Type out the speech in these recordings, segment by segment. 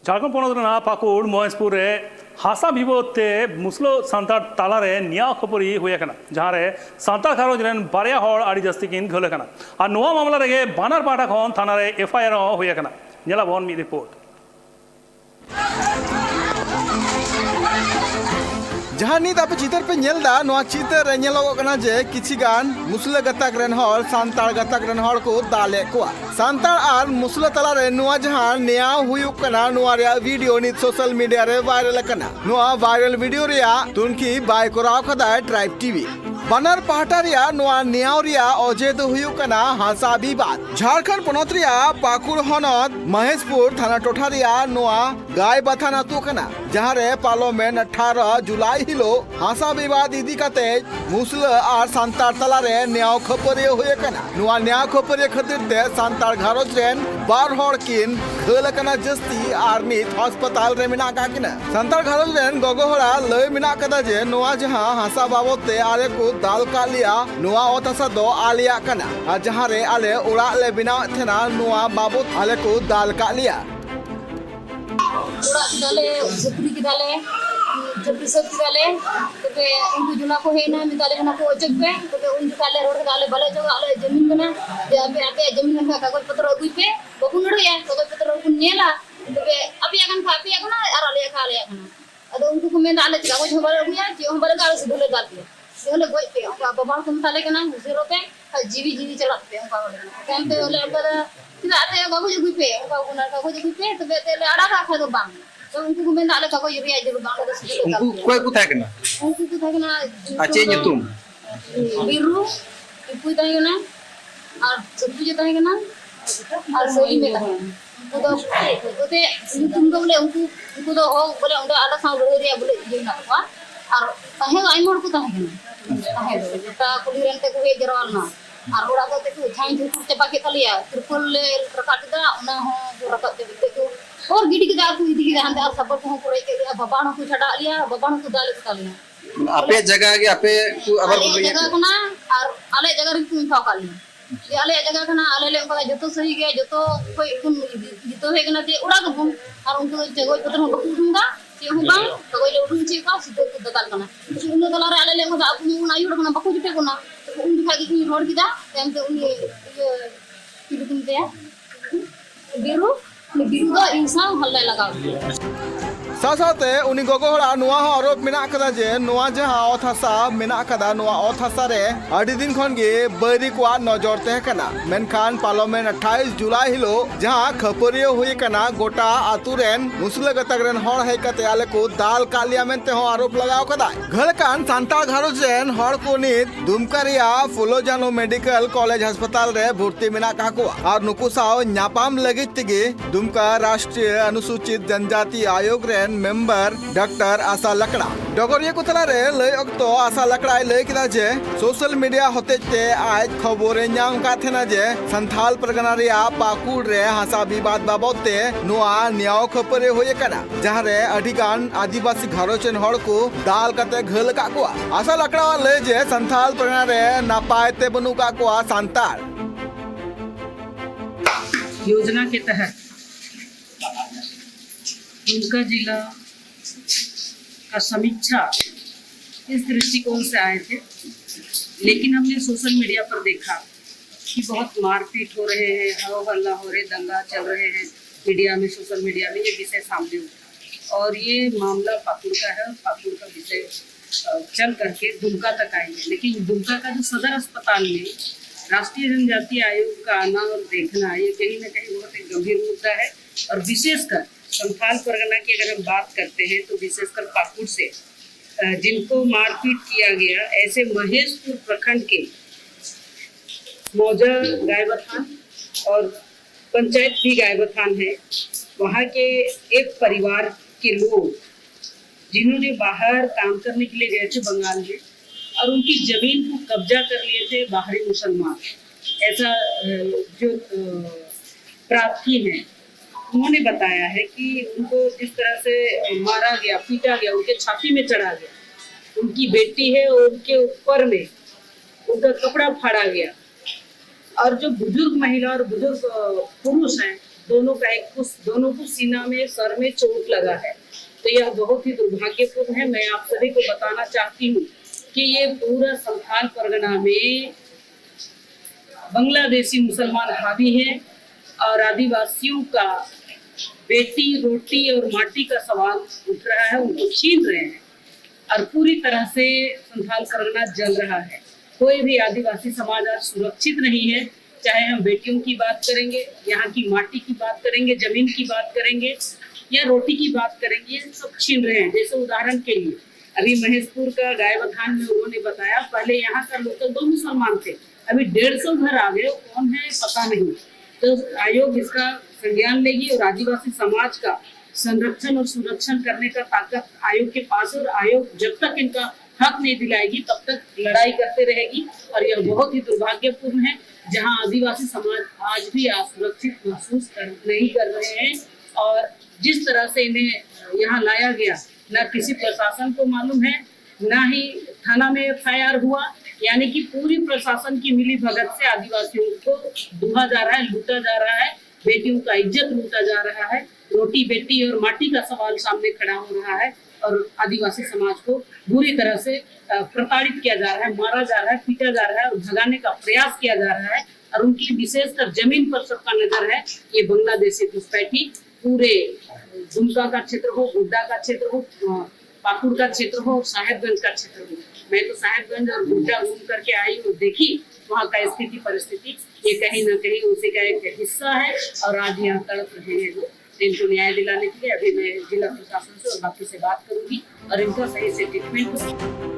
झारखंड पनोत पाकुड़ महेशपुर हासा विवादते मुसलो सांतार तालारे निया खपरी हुए जहाँ सांतार घारोज बारिया हर आड़ी जास्ती किन घोले और नोआ मामला रेगे बानार पाटा खन थाना रे एफआईआर हुए नेलाबन मी रिपोर्ट जहाँ नीत आप चितर पे नेलदा नोआ चितर रे नेलोगो कना जे किछि गान मुसले गताक रेन हर सांतार गताक रेन हर को दाले कोआ सांतार आर मुसले तला रे नोआ जहाँ न्या हुयुक कना नोआ रे वीडियो नीत सोशल मीडिया रे वायरल कना नोआ वायरल वीडियो रे तुनकी बाय कोराव खदा ट्राइब टीवी बानर पाहटा रिया नोआ न्याव रिया अजे दो हुयुक कना हासा विवाद झारखंड पनोत रिया पाकुड़ हनत महेशपुर थाना टोठा रिया नोआ गाय बाथान आतु कना जहाँ रे पार्लियामेंट 18 जुलाई हिलो हासा विवाद इदी कते मुसले आर सांतार तला रे न्याव खपरे हुए कना नोआ न्याव खपरे खातिर ते सांतार घारोज रेन बार हर किन घल कना जस्ती आर नीत अस्पताल रे मिना का किना सांतार घारोज रेन गोगो हड़ा लय मिना कदा जे नोआ जहाँ हासा बाबत ते आरे को दाल का लिया नोआ ओतासा दो आलिया कना आ जहाँ रे आले उड़ा ले बिना थेना नोआ बाबत आले को दाल का लिया उड़ा डाले झपरी की डाले झपरी सब की डाले तबे उनको जुना को है ना मिताले जुना को अचक पे तबे उनको डाले रोड डाले भले जो आले जमीन बना जे अबे आके जमीन का कागज पत्र अगुई पे बकुन रे कागज पत्र को नेला तबे अबे अगन कापी अगना आर आले का आले अगना अदो उनको को में डाले कागज हमारे अगुया जे हमारे गाल से धोले डाल दिया सेले गोई पे का बाबा को मिताले के ना जीरो पे जीवी चलाते हैं का काम पे ओले पर tidak ada yang bagus juga pe, kalau guna kago juga pe, tapi tele ada kakak tu bang, so untuk kumen ada kago jadi aja bang ada sedikit. Untuk kue kutai kena? Untuk kutai kena. Aceh nyetum. Biru, ibu tahu kena, ar setuju tahu kena, ar soli me tahu. Udah nyetum tu boleh untuk tu oh boleh udah ada sama boleh dia boleh jadi nak apa, ar tahu aim orang tu tahu kena, tahu. Kita kuliah kita kuliah jerawal na. और उड़ा तो देखो छाई झूठ से बाकी तलिया त्रिपुल रकाट दा उना हो रकाट दे देखो और गिडी के जातु इदी के हंदे सब को पुरे के बबाण को छडा लिया बबाण को दाल तलिया आपे जगह के आपे को अबर बोल रही है जगह कोना और आले जगह रे को फाव काली ये आले जगह कना आले ले को जतो सही गया जतो कोई कुन जतो है कना जे उड़ा को और उनको जगह पत्र हो दूंगा ये हो बा तो कोई उठुन ची का सीधे को दताल कना उन तो आले ले को अपनी उना युड़ कना बको जुटे कोना उन दिखाई की रोड किदा टाइम पे उन ये किदुम दे बिरु का इंसान हल्ला लगा सासाते उनी गोगो हड़ा नुआ हो आरोप मिना कदा जे नुआ जहां ओथासा मिना कदा नुआ ओथासा रे आडी दिन खन गे बैरी को नजर ते कना मेनखान पार्लियामेंट 28 जुलाई हिलो जहां खपरियो हुई कना गोटा आतुरेन मुसले गतगरेन हर है कते आले को दाल कालिया मेनते हो आरोप लगाव कदा घर कान सांताल घारोज रेन हर को नित दुमकारिया फुलोजानो मेडिकल कॉलेज अस्पताल रे भर्ती मिना काको और नुकु साव न्यापाम लगित तिगे दुमका राष्ट्रीय अनुसूचित जनजाति आयोग रे मेंबर डॉक्टर आशा लकड़ा डगरिया को तला रे लय अक्तो आशा लकड़ा लय किदा जे सोशल मीडिया होते ते आज खबरे नाम का थेना जे संथाल परगना रिया पाकुड़ रे हासा विवाद बाबते नुआ न्याव खपरे होये कना जहां रे अधिगान आदिवासी घरोचन हड़ को दाल कते घल का को आशा लकड़ा लय जे संथाल परगना रे नापायते बनु का को सांताल योजना के तहत दुमका जिला का समीक्षा इस दृष्टिकोण से आए थे, लेकिन हमने सोशल मीडिया पर देखा कि बहुत मारपीट हो रहे हैं, हवा हल्ला हो रहे, दंगा चल रहे हैं मीडिया में, सोशल मीडिया में ये विषय सामने उठा और ये मामला पाकुड़ का है और पाकुड़ का विषय चल करके दुमका तक आई है। लेकिन दुमका का जो सदर अस्पताल में राष्ट्रीय जनजाति आयोग का आना और देखना ये कहीं ना कहीं बहुत एक गंभीर मुद्दा है और विशेषकर संथाल परगना की अगर हम बात करते हैं तो विशेषकर पाकुड़ से जिनको मारपीट किया गया ऐसे महेशपुर प्रखंड के मौजा गायबथान और पंचायत भी गायबथान है, वहाँ के एक परिवार के लोग जिन्होंने बाहर काम करने के लिए गए थे बंगाल में और उनकी जमीन को कब्जा कर लिए थे बाहरी मुसलमान, ऐसा जो प्रार्थी हैं उन्होंने बताया है कि उनको जिस तरह से मारा गया, पीटा गया, उनके छाती में चढ़ा गया, उनकी बेटी है और उनके ऊपर में उनका कपड़ा फाड़ा गया और जो बुजुर्ग महिला और बुजुर्ग पुरुष हैं दोनों को सीना में, सर में चोट लगा है। तो यह बहुत ही दुर्भाग्यपूर्ण है। मैं आप सभी को बताना चाहती हूँ कि ये पूरा संथाल परगना में बांग्लादेशी मुसलमान हावी हैं और आदिवासियों का बेटी, रोटी और माटी का सवाल उठ रहा है, उनको छीन रहे हैं और पूरी तरह से संथाल परगना जल रहा है। कोई भी आदिवासी समाज आज सुरक्षित नहीं है, चाहे हम बेटियों की बात करेंगे, यहाँ की माटी की बात करेंगे, जमीन की बात करेंगे या रोटी की बात करेंगे, सब छीन रहे हैं। जैसे उदाहरण के लिए अभी महेशपुर का गायबथान में उन्होंने बताया, पहले यहाँ का लोकल 2 मुसलमान थे, अभी 150 घर आ गए, कौन है पता नहीं। तो आयोग इसका संज्ञान लेगी और आदिवासी समाज का संरक्षण और सुरक्षण करने का ताकत आयोग के पास है और आयोग जब तक इनका हक नहीं दिलाएगी तब तक लड़ाई करते रहेगी। और यह बहुत ही दुर्भाग्यपूर्ण है जहां आदिवासी समाज आज भी असुरक्षित महसूस नहीं कर रहे हैं और जिस तरह से इन्हें यहाँ लाया गया, न किसी प्रशासन को मालूम है, न ही थाना में FIR हुआ, यानी कि पूरी प्रशासन की मिली भगत से आदिवासियों को दुहा जा रहा है, लूटा जा रहा है, बेटियों का इज्जत लूटा जा रहा है, रोटी बेटी और माटी का सवाल सामने खड़ा हो रहा है और आदिवासी समाज को बुरी तरह से प्रताड़ित किया जा रहा है, मारा जा रहा है, पीटा जा रहा है और भगाने का प्रयास किया जा रहा है। और उनकी विशेषकर जमीन पर सबका नजर है। ये बांग्लादेशी घुसपैठी पूरे दुमका का क्षेत्र हो, गोड्डा का क्षेत्र हो, पाकुड़ का क्षेत्र हो, साहेबगंज का क्षेत्र हो। मैं तो साहेबगंज और गोड्डा घूम करके आई और देखी वहाँ का स्थिति परिस्थिति, ये कहीं ना कहीं उसी का एक हिस्सा है और आज यहाँ तड़प रहे हैं लोग। इनको न्याय दिलाने के लिए अभी मैं जिला प्रशासन से और बाकी से बात करूंगी और इनका सही से ट्रीटमेंट करूंगी।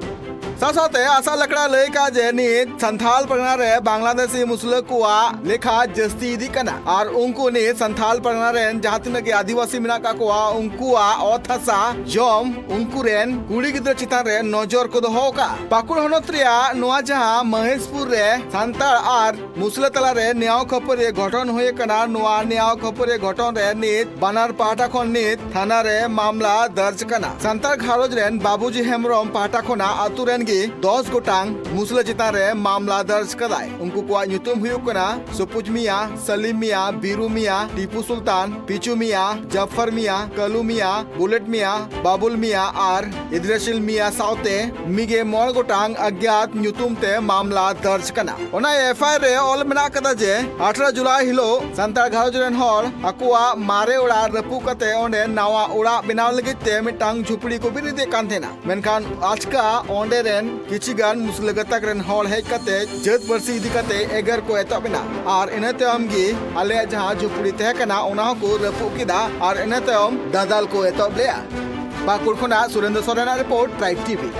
साथ-साथे आशा लकड़ा लैका जे नीत संथाल परगना रे बांग्लादेशी मुसले कुआ लेखा जस्ती इदी कना और उनको ने संथाल परगना रेन जहां तिना के आदिवासी मिना का कुआ उनकुआ अथासा जम उनको रेन कुड़ी गिद्र चितान रे नजर को दोहो का पाकुड़ हनत रिया नोआ जहां महेशपुर रे संताल और मुसले तला रे न्याय खपरे घटन होए कना नोआ न्याय खपरे घटन रे नीत बानार पाटा खन नीत थाना रे मामला दर्ज कना संताल घारोज रेन बाबूजी हेमरम पाटा खना आतु रेन 10 गोटांग मुसले चितान रे मामला दर्ज कदाय उनको को ᱧᱩᱛᱩᱢ हुई कना सुपुज मिया, सलीम मिया, बीरू मिया, टीपू सुल्तान, पिचू मिया, जफर मिया, कलू मिया, बुलेट मिया, बाबुल मिया और इद्रेसिल मिया साउते मिगे 9 गोटांग अज्ञात ᱧᱩᱛᱩᱢ ते मामला दर्ज कना ओना FIR रे ऑल मेना कदा जे 18 जुलाई हिलो संताल घारोज रेन हर अकुआ मारे ओड़ा रपु कते ओंडे नावा ओड़ा बनाव लगित ते मिटांग झुपड़ी को बिरिदे कान थेना मेनखान आजका ओंडे रेन किचिगान मुसले गतक रेन हॉल है कते जत बरसी इदी कते एगर को एतो बिना और इने तयम गी आले जहां झुपड़ी तहे कना ओना को रपु किदा और इने तयम दादाल को एतो लेया पाकुड़ खना Surendra Soren report tribe TV.